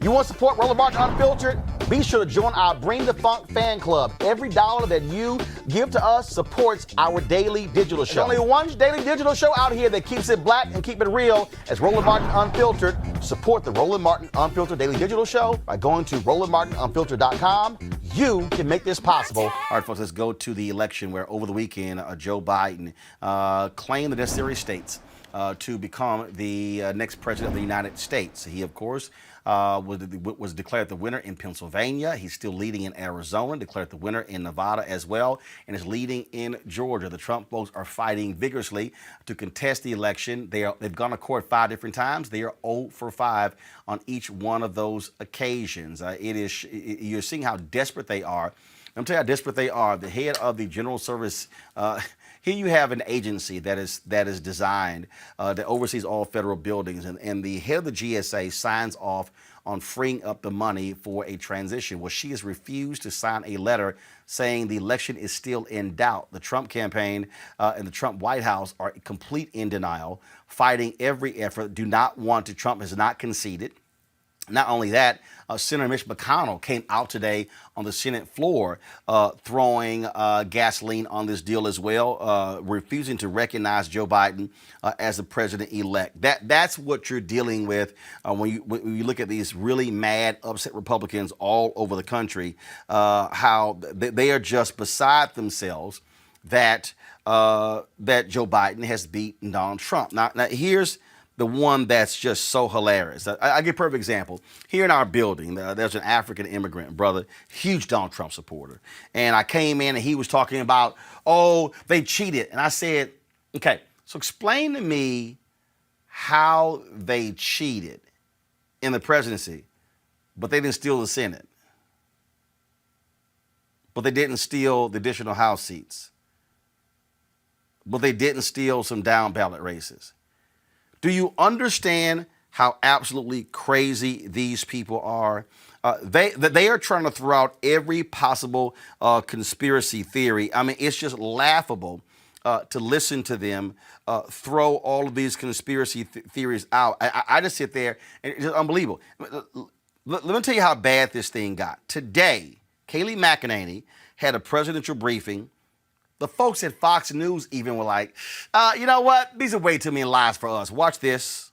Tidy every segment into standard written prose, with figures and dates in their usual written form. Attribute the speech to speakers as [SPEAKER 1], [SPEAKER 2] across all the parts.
[SPEAKER 1] You want to support Roland Martin Unfiltered? Be sure to join our Bring the Funk fan club. Every dollar that you give to us supports our daily digital show. There's only one daily digital show out here that keeps it black and keep it real as Roland Martin Unfiltered. Support the Roland Martin Unfiltered daily digital show by going to RolandMartinUnfiltered.com. You can make this possible. All right, folks, let's go to the election where over the weekend, Joe Biden claimed the necessary states to become the next president of the United States. He, of course, was declared the winner in Pennsylvania. He's still leading in Arizona, declared the winner in Nevada as well, and is leading in Georgia. The Trump folks are fighting vigorously to contest the election. They've gone to court 5 different times. They are 0 for 5 on each one of those occasions. You're seeing how desperate they are. Let me tell you how desperate they are. The head of the General Service, here you have an agency that is designed that oversees all federal buildings, and the head of the GSA signs off on freeing up the money for a transition. Well, she has refused to sign a letter saying the election is still in doubt. The Trump campaign and the Trump White House are complete in denial, fighting every effort, do not want to. Trump has not conceded. Not only that, Senator Mitch McConnell came out today on the Senate floor throwing gasoline on this deal as well, refusing to recognize Joe Biden as the president-elect. That's what you're dealing with when you look at these really mad, upset Republicans all over the country, how they are just beside themselves that Joe Biden has beaten Donald Trump. Now here's the one that's just so hilarious. I give a perfect example. Here in our building, there's an African immigrant brother, huge Donald Trump supporter. And I came in and he was talking about, oh, they cheated. And I said, okay, so explain to me how they cheated in the presidency, but they didn't steal the Senate. But they didn't steal the additional House seats. But they didn't steal some down ballot races. Do you understand how absolutely crazy these people are? They are trying to throw out every possible conspiracy theory. I mean, it's just laughable to listen to them throw all of these conspiracy theories out. I just sit there, and it's just unbelievable. Let me tell you how bad this thing got. Today, Kayleigh McEnany had a presidential briefing. The folks at Fox News even were like, you know what? These are way too many lies for us. Watch this.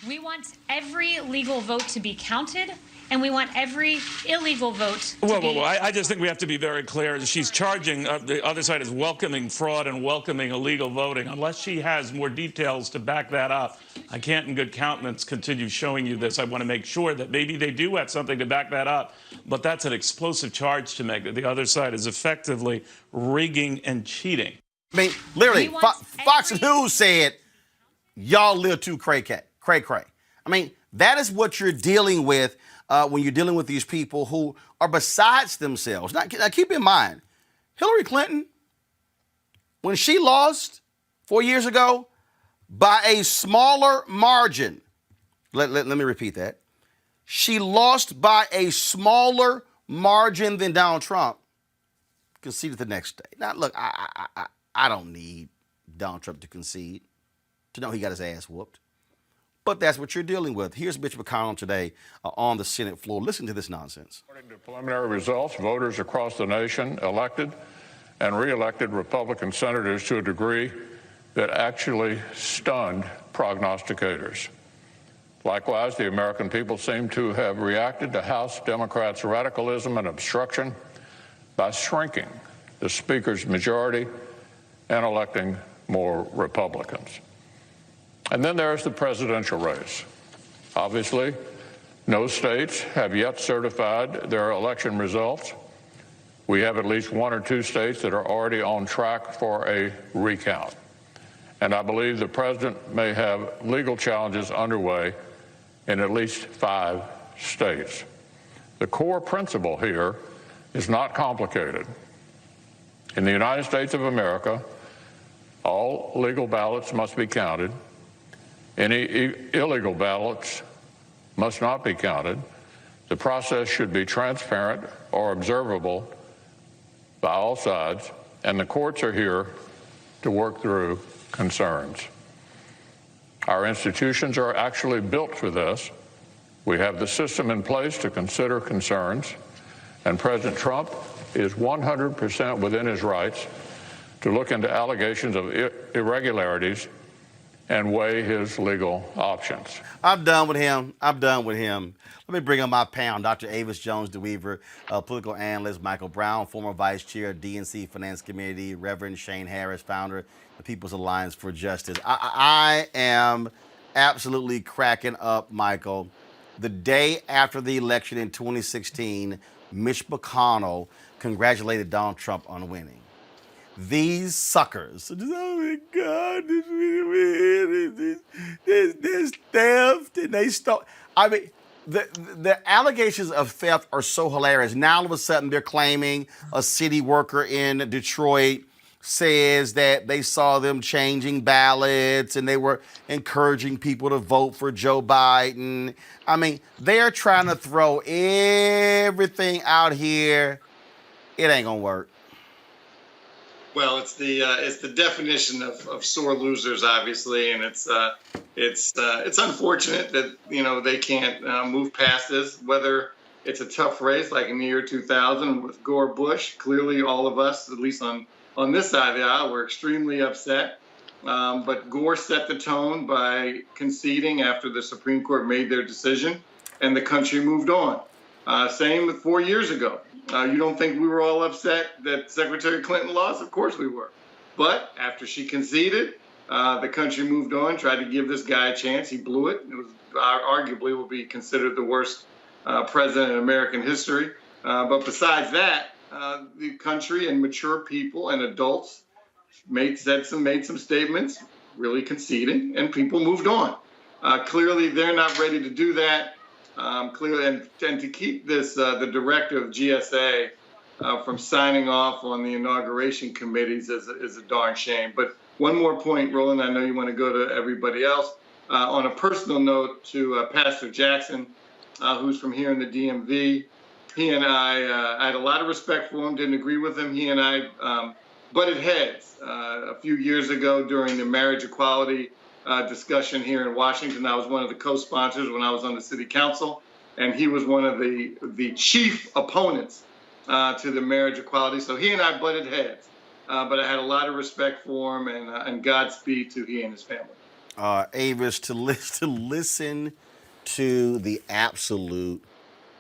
[SPEAKER 2] We want every legal vote to be counted, and we want every illegal vote to be...
[SPEAKER 3] Well, I just think we have to be very clear. She's charging, the other side is welcoming fraud and welcoming illegal voting. Unless she has more details to back that up, I can't in good countenance continue showing you this. I want to make sure that maybe they do have something to back that up. But that's an explosive charge to make, that the other side is effectively rigging and cheating.
[SPEAKER 1] I mean, literally, Fox News said, y'all live too cray-cray. I mean, that is what you're dealing with when you're dealing with these people who are besides themselves. Now, keep in mind, Hillary Clinton, when she lost 4 years ago by a smaller margin, let me repeat that. She lost by a smaller margin than Donald Trump, conceded the next day. Now, look, I don't need Donald Trump to concede to know he got his ass whooped. But that's what you're dealing with. Here's Mitch McConnell today on the Senate floor. Listen to this nonsense.
[SPEAKER 4] According to preliminary results, voters across the nation elected and re-elected Republican senators to a degree that actually stunned prognosticators. Likewise, the American people seem to have reacted to House Democrats' radicalism and obstruction by shrinking the Speaker's majority and electing more Republicans. And then there's the presidential race. Obviously, no states have yet certified their election results. We have at least 1 or 2 states that are already on track for a recount. And I believe the president may have legal challenges underway in at least 5 states. The core principle here is not complicated. In the United States of America, all legal ballots must be counted. Any illegal ballots must not be counted. The process should be transparent or observable by all sides, and the courts are here to work through concerns. Our institutions are actually built for this, We have the system in place to consider concerns, and President Trump is 100% within his rights to look into allegations of irregularities and weigh his legal options.
[SPEAKER 1] I'm done with him. Let me bring up my panel. Dr. Avis Jones-DeWeaver, political analyst, Michael Brown, former vice chair, DNC Finance Committee, Reverend Shane Harris, founder of the People's Alliance for Justice. I am absolutely cracking up, Michael. The day after the election in 2016, Mitch McConnell congratulated Donald Trump on winning. These suckers, oh my God, this theft, and they stole. I mean, the allegations of theft are so hilarious. Now all of a sudden they're claiming a city worker in Detroit says that they saw them changing ballots and they were encouraging people to vote for Joe Biden. I mean, they're trying to throw everything out here. It ain't gonna work.
[SPEAKER 5] Well, it's the definition of sore losers, obviously, and it's unfortunate that they can't move past this. Whether it's a tough race like in the year 2000 with Gore Bush, clearly all of us, at least on this side of the aisle, were extremely upset. But Gore set the tone by conceding after the Supreme Court made their decision, and the country moved on. Same with 4 years ago. You don't think we were all upset that Secretary Clinton lost? Of course we were. But after she conceded, the country moved on, tried to give this guy a chance. He blew it. It was arguably will be considered the worst president in American history. But besides that, the country and mature people and adults made some statements, really conceding, and people moved on. Clearly, they're not ready to do that. Clearly, and to keep this, the director of GSA from signing off on the inauguration committees is a darn shame. But one more point, Roland, I know you want to go to everybody else. On a personal note to Pastor Jackson, who's from here in the DMV, he and I had a lot of respect for him, didn't agree with him. He and I butted heads a few years ago during the marriage equality discussion here in Washington. I was one of the co-sponsors when I was on the city council, and he was one of the chief opponents to the marriage equality. So he and I butted heads, but I had a lot of respect for him, and Godspeed to he and his family.
[SPEAKER 1] Avis, to listen to the absolute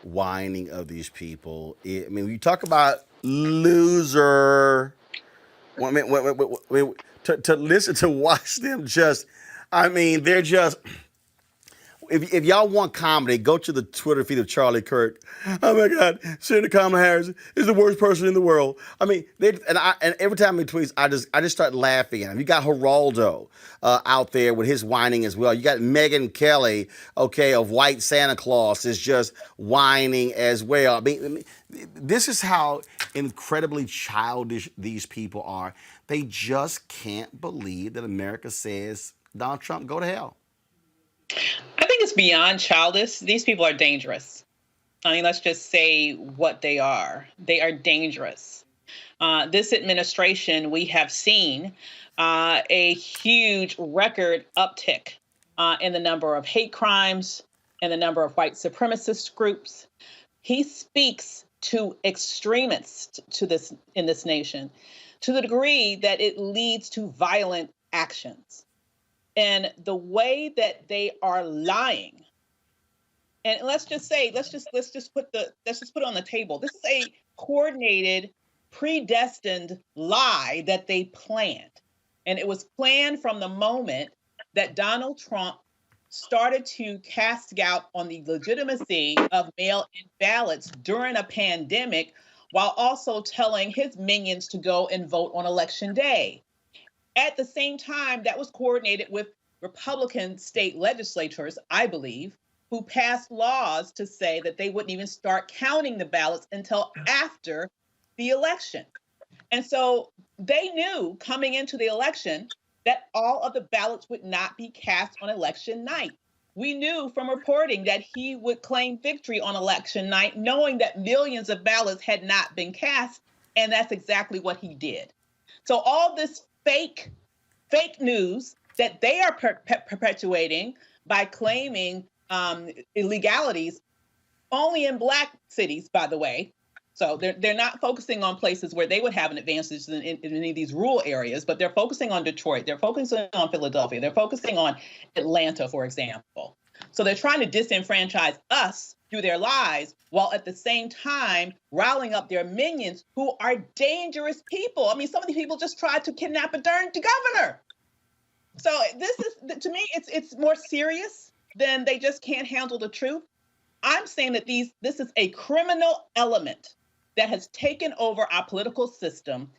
[SPEAKER 1] whining of these people. I mean, when you talk about loser, to listen to watch them just. I mean, they're just. If y'all want comedy, go to the Twitter feed of Charlie Kirk. Oh my God, Senator Kamala Harris is the worst person in the world. I mean, and every time he tweets, I just start laughing at him. You got Geraldo out there with his whining as well. You got Megyn Kelly, of White Santa Claus, is just whining as well. I mean, this is how incredibly childish these people are. They just can't believe that America says, Donald Trump, go to hell.
[SPEAKER 6] I think it's beyond childish. These people are dangerous. I mean, let's just say what they are. They are dangerous. This administration, we have seen a huge record uptick in the number of hate crimes and the number of white supremacist groups. He speaks to extremists in this nation to the degree that it leads to violent actions. And the way that they are lying, and let's just put it on the table. This is a coordinated, predestined lie that they planned. And it was planned from the moment that Donald Trump started to cast doubt on the legitimacy of mail-in ballots during a pandemic, while also telling his minions to go and vote on Election Day. At the same time, that was coordinated with Republican state legislators, I believe, who passed laws to say that they wouldn't even start counting the ballots until after the election. And so they knew coming into the election that all of the ballots would not be cast on election night. We knew from reporting that he would claim victory on election night, knowing that millions of ballots had not been cast, and that's exactly what he did. So all this fake news that they are perpetuating by claiming illegalities only in Black cities, by the way. So they're not focusing on places where they would have an advantage in any of these rural areas, but they're focusing on Detroit. They're focusing on Philadelphia. They're focusing on Atlanta, for example. So they're trying to disenfranchise us through their lies while at the same time riling up their minions who are dangerous people. I mean, some of these people just tried to kidnap a darn governor. So this is, to me, it's more serious than they just can't handle the truth. I'm saying that this is a criminal element that has taken over our political system.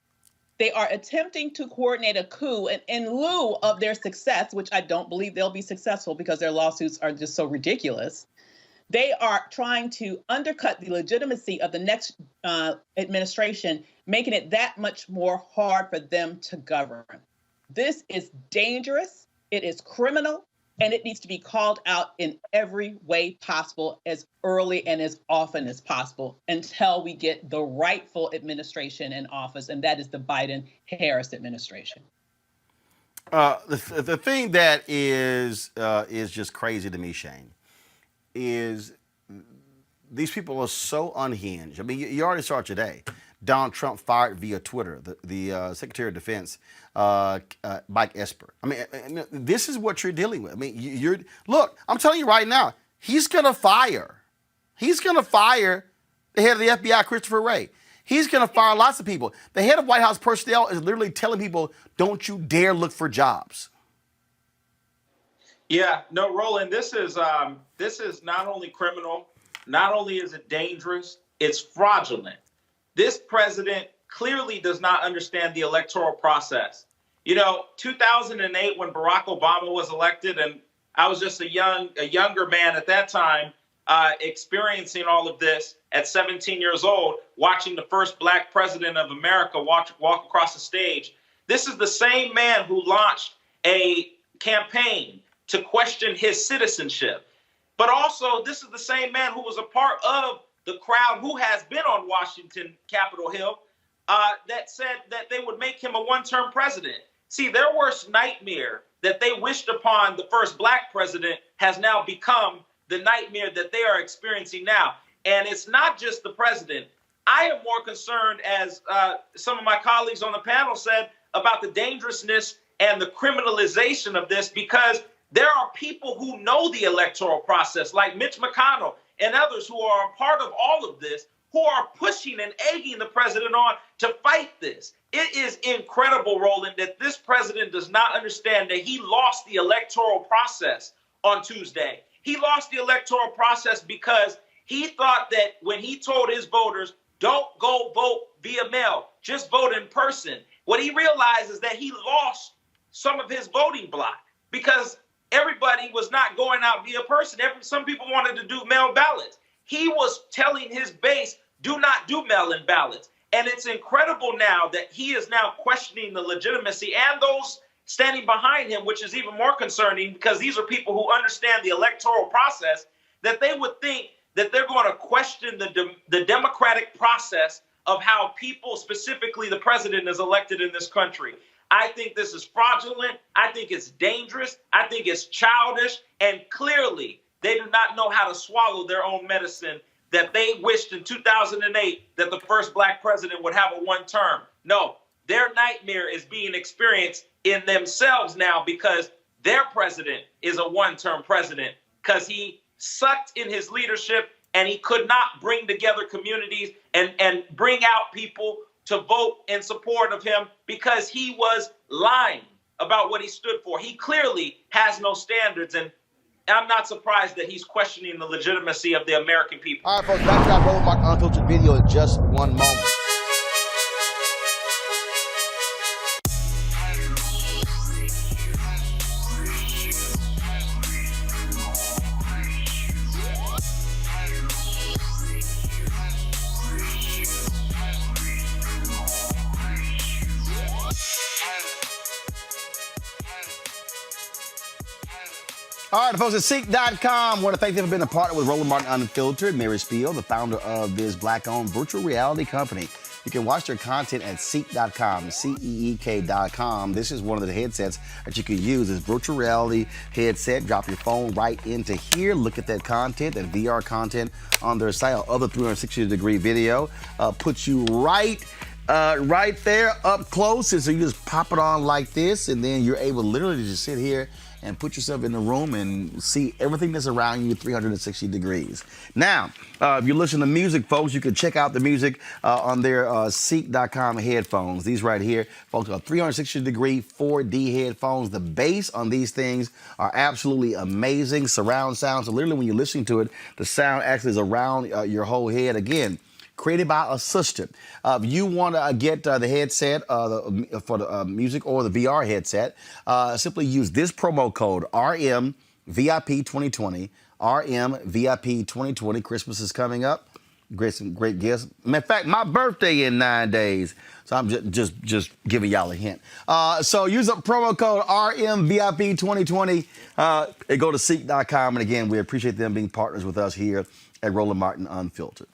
[SPEAKER 6] They are attempting to coordinate a coup, and in lieu of their success, which I don't believe they'll be successful because their lawsuits are just so ridiculous, they are trying to undercut the legitimacy of the next administration, making it that much more hard for them to govern. This is dangerous, it is criminal, and it needs to be called out in every way possible, as early and as often as possible, until we get the rightful administration in office, and that is the Biden-Harris administration.
[SPEAKER 1] The thing that is just crazy to me, Shane, is these people are so unhinged. I mean, you already saw it today. Donald Trump fired via Twitter the Secretary of Defense, Mike Esper. I mean, this is what you're dealing with. I mean, look, I'm telling you right now, he's going to fire. He's going to fire the head of the FBI, Christopher Wray. He's going to fire lots of people. The head of White House personnel is literally telling people, don't you dare look for jobs.
[SPEAKER 7] Yeah, no, Roland, this is not only criminal, not only is it dangerous, it's fraudulent. This president clearly does not understand the electoral process. You know, 2008, when Barack Obama was elected, and I was just a younger man at that time, experiencing all of this at 17 years old, watching the first Black president of America walk across the stage. This is the same man who launched a campaign to question his citizenship. But also, this is the same man who was a part of the crowd who has been on Washington, Capitol Hill, that said that they would make him a one-term president. See, their worst nightmare that they wished upon the first Black president has now become the nightmare that they are experiencing now. And it's not just the president. I am more concerned, as some of my colleagues on the panel said, about the dangerousness and the criminalization of this, because there are people who know the electoral process, like Mitch McConnell and others who are a part of all of this, who are pushing and egging the president on to fight this. It is incredible, Roland, that this president does not understand that he lost the electoral process on Tuesday. He lost the electoral process because he thought that when he told his voters, don't go vote via mail, just vote in person. What he realized is that he lost some of his voting block because everybody was not going out via person. Some people wanted to do mail ballots. He was telling his base, do not do mail-in ballots. And it's incredible now that he is now questioning the legitimacy and those standing behind him, which is even more concerning because these are people who understand the electoral process, that they would think that they're going to question the democratic process of how people, specifically the president, is elected in this country. I think this is fraudulent. I think it's dangerous. I think it's childish. And clearly, they do not know how to swallow their own medicine that they wished in 2008 that the first Black president would have a one term. No, their nightmare is being experienced in themselves now because their president is a one-term president because he sucked in his leadership and he could not bring together communities and bring out people to vote in support of him because he was lying about what he stood for. He clearly has no standards, and I'm not surprised that he's questioning the legitimacy of the American people.
[SPEAKER 1] All right, folks, back to that Roland Martin Unfiltered video in just one moment. All right, folks, at Seek.com, I want to thank them for being a partner with Roland Martin Unfiltered. Mary Spiel, the founder of this Black-owned virtual reality company. You can watch their content at Seek.com, CEEK.com. This is one of the headsets that you can use. It's virtual reality headset. Drop your phone right into here. Look at that content, that VR content on their site. Other 360-degree video puts you right there up close. And so you just pop it on like this, and then you're able literally to just sit here and put yourself in the room and see everything that's around you 360 degrees. Now, if you're listening to music, folks, you can check out the music on their Seek.com headphones. These right here, folks, are 360-degree 4D headphones. The bass on these things are absolutely amazing. Surround sound. So literally when you're listening to it, the sound actually is around your whole head. Again, created by a assistant. If you want to get the headset for the music or the VR headset, simply use this promo code RMVIP2020. RMVIP2020. Christmas is coming up. Some great gifts. In fact, my birthday in 9 days. So I'm just giving y'all a hint. So use a promo code RMVIP2020 and go to Seek.com. And again, we appreciate them being partners with us here at Roland Martin Unfiltered.